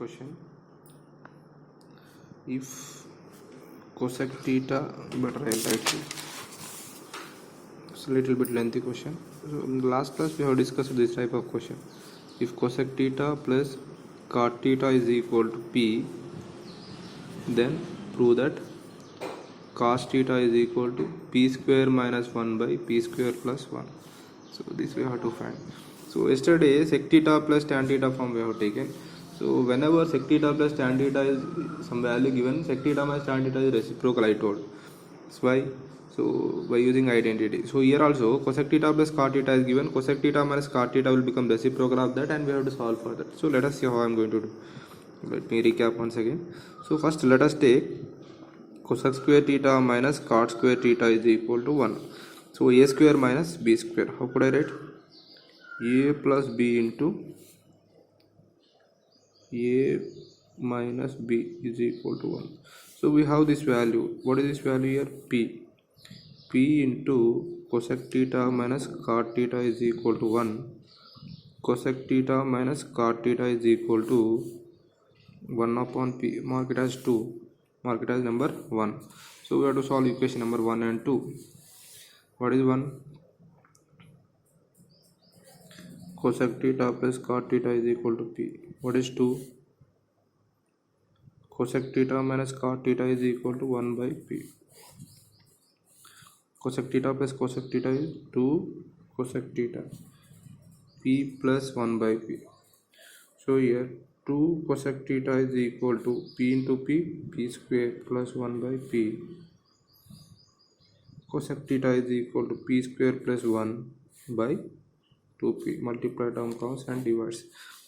question. If cosec theta, but I'll write it. It's a little bit lengthy question. So in the last class we have discussed this type of question. If cosec theta plus cot theta is equal to P, then prove that cos theta is equal to P square minus 1 by P square plus 1. So this we have to find. So yesterday sec theta plus tan theta form we have taken. So whenever sec theta plus tan theta is some value given, sec theta minus tan theta is reciprocal, I told. That's why. So by using identity. So here also cosec theta plus cot theta is given. Cosec theta minus cot theta will become reciprocal of that, and we have to solve for that. So let us see how I am going to do. Let me recap once again. So first let us take cosec square theta minus cot square theta is equal to 1. So a square minus b square. How could I write? A plus b into a minus b is equal to 1. So we have this value. What is this value here? P. P into cosec theta minus cot theta is equal to 1. Cosec theta minus cot theta is equal to 1 upon P. Mark it as 2. Mark it as number 1. So we have to solve equation number 1 and 2. What is 1? Cosec theta plus cot theta is equal to P. What is 2? Cosec theta minus cot theta is equal to 1 by P. Cosec theta plus cosec theta is 2 cosec theta. P plus 1 by P. So here 2 cosec theta is equal to P into P, P square plus 1 by P. Cosec theta is equal to P square plus 1 by 2P. Multiply term comes and divides.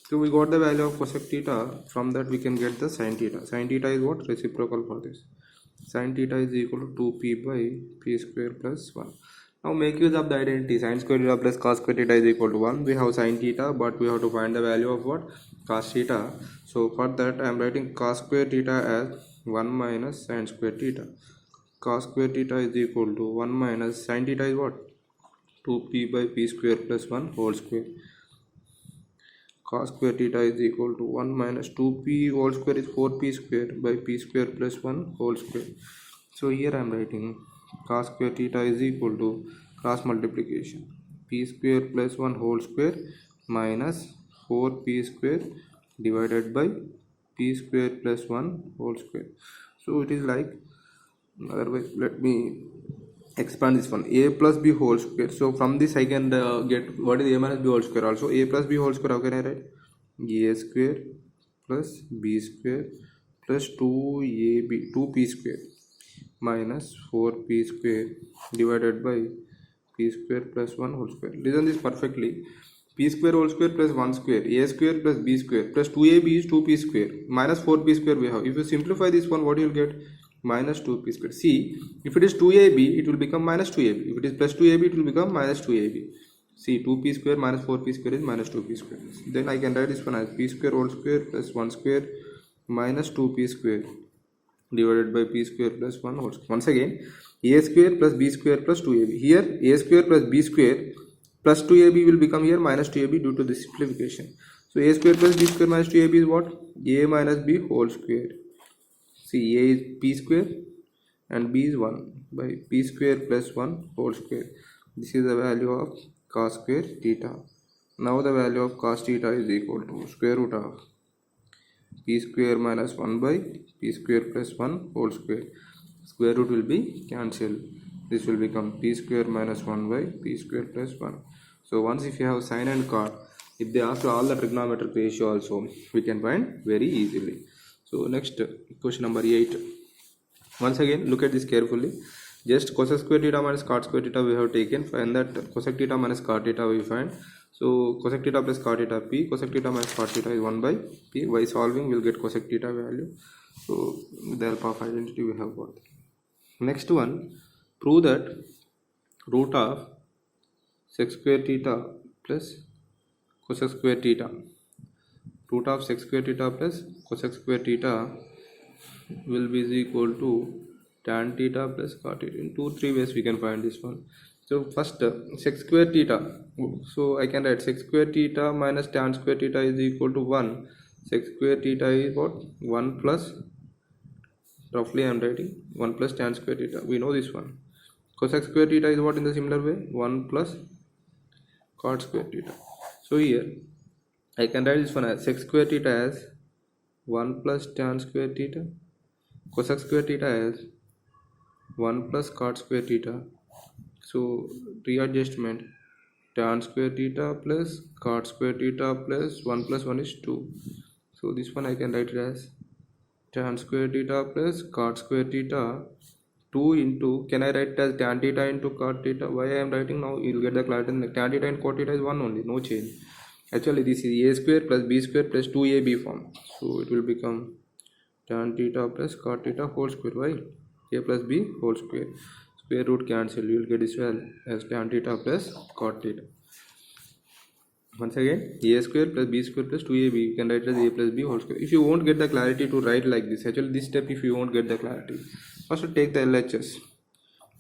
So we got the value of cosec theta. From that we can get the sin theta. Sin theta is what? Reciprocal for this. Sin theta is equal to 2P by P square plus 1. Now make use of the identity. Sin square theta plus cos square theta is equal to 1. We have sin theta, but we have to find the value of what? Cos theta. So for that I am writing cos square theta as 1 minus sin square theta. Cos square theta is equal to 1 minus sin theta is what? 2P by P square plus 1 whole square. Cos square theta is equal to 1 minus 2P whole square is 4P square by P square plus 1 whole square. So here I am writing cos square theta is equal to cross multiplication. P square plus 1 whole square minus 4P square divided by P square plus 1 whole square. So it is like, otherwise let me expand this one, a plus b whole square. So from this I can get what is a minus b whole square also. A plus b whole square, how can I write? A square plus b square plus 2p square minus 4p square divided by p square plus 1 whole square. Listen this perfectly. P square whole square plus 1 square, a square plus b square plus 2ab is 2p square minus 4p square we have. If you simplify this one, what you will get? Minus 2p square. See, if it is 2ab, it will become minus 2ab. If it is plus 2ab, it will become minus 2ab. See, 2p square minus 4p square is minus 2p square. Then I can write this one as p square whole square plus 1 square minus 2p square divided by p square plus 1 whole square. Once again, a square plus b square plus 2ab. Here, a square plus b square plus 2ab will become here minus 2ab due to this simplification. So, a square plus b square minus 2ab is what? A minus b whole square. See, a is p square and b is 1 by p square plus 1 whole square. This is the value of cos square theta. Now the value of cos theta is equal to square root of p square minus 1 by p square plus 1 whole square. Square root will be cancelled. This will become p square minus 1 by p square plus 1. So once if you have sin and cot, if they ask all the trigonometric ratio also, we can find very easily. So next question number 8. Once again look at this carefully. Just cosec square theta minus cot square theta we have taken, and that cosec theta minus cot theta we find. So cosec theta plus cot theta p, cosec theta minus cot theta is 1 by p. By solving we will get cosec theta value. So with the help of identity we have got. Next one, prove that root of sec square theta plus cosec square theta. Root of sec square theta plus cosec square theta will be equal to tan theta plus cot theta. In 2-3 ways we can find this one. So first sec square theta. So I can write sec square theta minus tan square theta is equal to 1. Sec square theta is what? 1 plus, roughly I am writing 1 plus tan square theta. We know this one. Cosec square theta is what in the similar way? 1 plus cot square theta. So here I can write this one as sec square theta as 1 plus tan square theta, cosec square theta as 1 plus cot square theta. So readjustment, tan square theta plus cot square theta plus 1 plus 1 is 2. So this one I can write it as tan square theta plus cot square theta 2 into, can I write it as tan theta into cot theta? Why I am writing now? You will get the clarity. Tan theta and cot theta is 1 only, no change. Actually this is a square plus b square plus 2ab form. So it will become tan theta plus cot theta whole square. Why? A plus b whole square. Square root cancel. You will get this well as tan theta plus cot theta. Once again, a square plus b square plus 2ab, you can write it as a plus b whole square. If you won't get the clarity to write like this, actually this step, if you won't get the clarity, first take the LHS.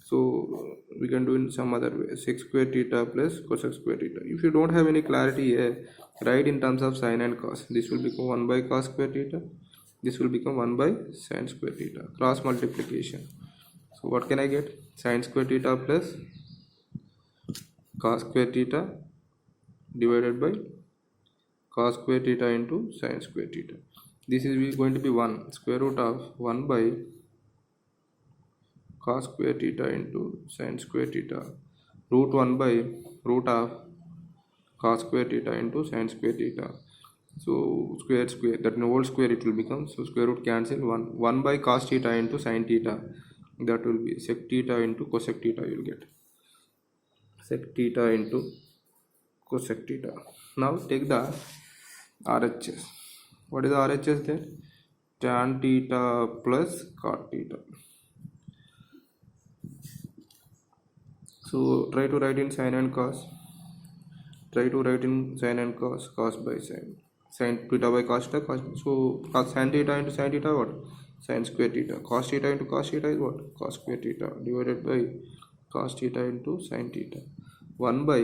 So we can do in some other way, sec square theta plus cosec square theta. If you don't have any clarity here, write in terms of sine and cos. This will become 1 by cos square theta. This will become 1 by sin square theta. Cross multiplication. So what can I get? Sin square theta plus cos square theta divided by cos square theta into sin square theta. This is going to be 1 square root of 1 by cos square theta into sin square theta, root 1 by root of cos square theta into sin square theta. So square square, that means whole square it will become. So square root cancel, 1 by cos theta into sin theta, that will be sec theta into cosec theta. You will get sec theta into cosec theta. Now take the RHS. What is the RHS there? Tan theta plus cot theta. So try to write in sin and cos. Try to write in sin and cos. Cos by sin. Sin theta by cos theta. Cos. So cos sin theta into sin theta what? Sin square theta. Cos theta into cos theta is what? Cos square theta divided by cos theta into sin theta. 1 by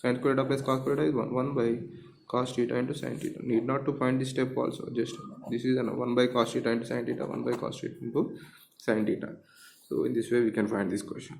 sin square theta plus cos square theta is 1 by cos theta into sin theta. Need not to find this step also. Just this is 1 by cos theta into sin theta. 1 by cos theta into sin theta. So in this way we can find this question.